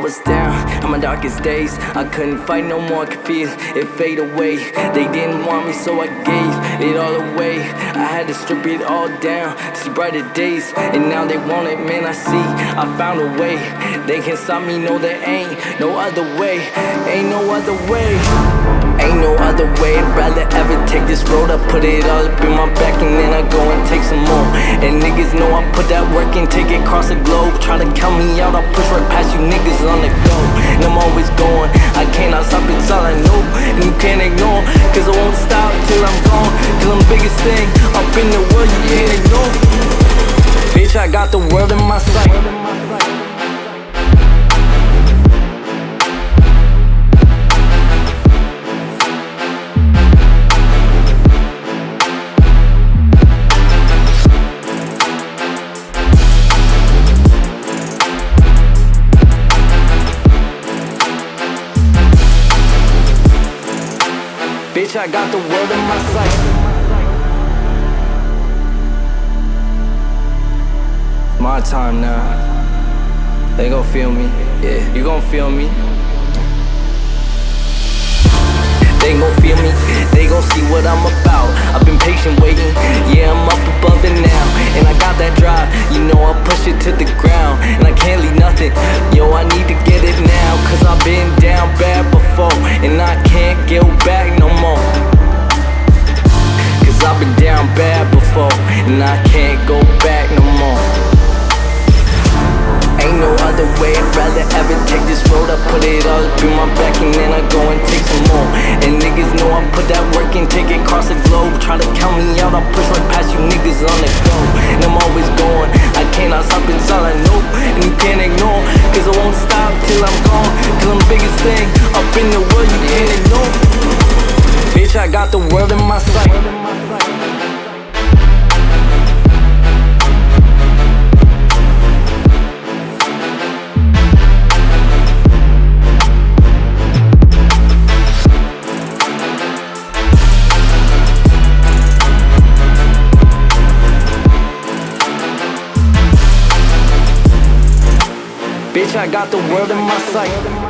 was down on my darkest days. I couldn't fight no more, could feel it fade away. They didn't want me, so I gave it all away. I had to strip it all down to see brighter days. And now they want it, man, I see, I found a way. They can't stop me, no, there ain't no other way. Ain't no other way. Ain't no other way, I'd rather ever take this road. I put it all up in my back and then I go and take some more. And niggas know I put that work in, take it across the globe. Try to count me out, I'll push right past you niggas on the go. And I'm always going, I cannot stop, it's all I know. And you can't ignore, cause I won't stop till I'm gone. Till I'm biggest thing up in the world, you can't ignore. Bitch, I got the world in my sight. Bitch, I got the world in my sight. My time now. They gon' feel me. Yeah, you gon' feel me. They gon' feel me. They gon' see what I'm about. I've been patient waiting. Yeah, I'm up above it now. And I got that drive. You know I'll push it to the ground. And I can't leave nothing. Yo, I need to get it now. Cause I've been down bad before. And I can't get back no more. Cause I've been down bad before. And I can't go back no more. Ain't no other way, I'd rather ever take this road. I put it all up in my back and then I go and take some more. And niggas know I put that work in, take it across the globe. Try to count me out, I'll push right past you niggas on the go. And I'm always going, I cannot stop, it's all I know. And you can't ignore, cause I won't stop till I'm gone. Till I'm biggest thing up in the world, you can't ignore. Bitch, I got the world in my sight. Bitch, I got the world in my sight.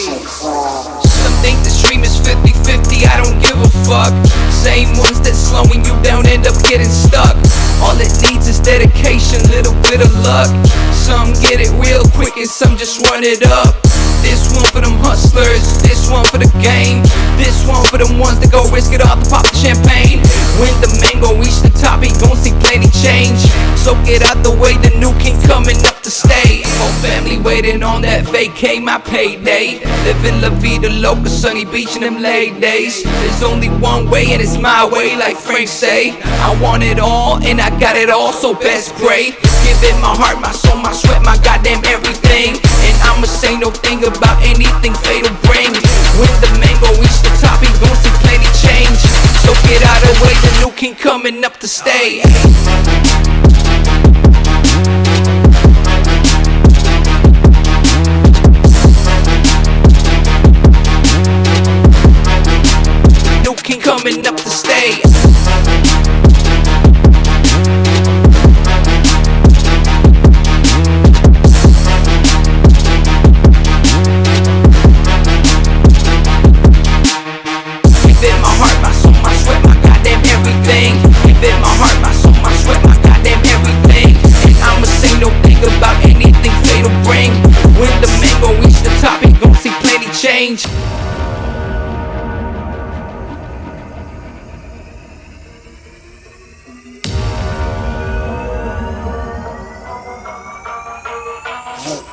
Some think the stream is 50-50, I don't give a fuck. Same ones that slowing you down end up getting stuck. All it needs is dedication, little bit of luck. Some get it real quick and some just run it up. This one for them hustlers, this one for the game. This one for them ones that go risk it all to pop the champagne. When the man gon' reach the top, he gon' see plenty change. So get out the way, the new king coming up to stay. Whole family waiting on that vacay, my payday. Living La Vida Loca, sunny beach in them late days. There's only one way and it's my way, like Frank say. I want it all and I got it all, so best pray. Give it my heart, my soul, my sweat, my goddamn everything. And I'ma say no thing about anything fate will bring. When the man gon' reach the top, he gon' see plenty change. So get out of the way, the new king coming up to stay. New king coming up to stay. Change.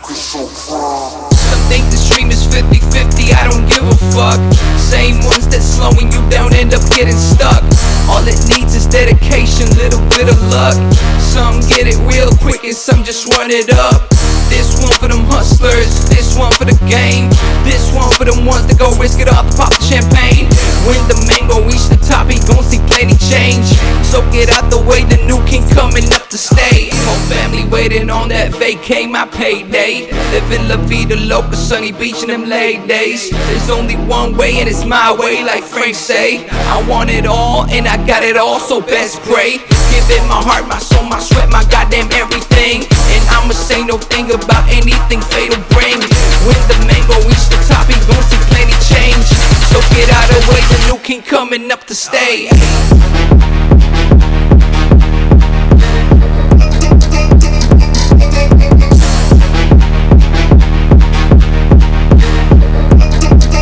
Some think the stream is 50-50, I don't give a fuck. Same ones that slowing you down end up getting stuck. All it needs is dedication, little bit of luck. Some get it real quick and some just run it up. This one for them hustlers, this one for the game. This one for them ones that go risk it all to pop the champagne. When the man gon' reach the top, he gon' see plenty change. So get out the way, the new king coming up to stay. Whole family waiting on that vacay, my payday. Living la vida loca, sunny beach in them late days. There's only one way and it's my way, like Frank say. I want it all and I got it all, so best pray. Give it my heart, my soul, my sweat, my goddamn everything. And I'ma say no thing about anything fate will bring. When the mango reach the top, he gon' see plenty change. So get out of the way, the new king coming up to stay.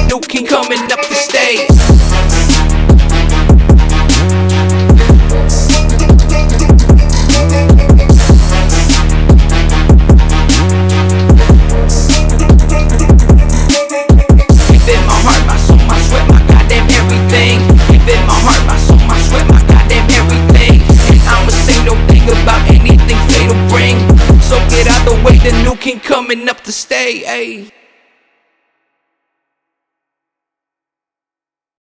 New king coming up to stay. So get out the way, the new king coming up to stay, ayy.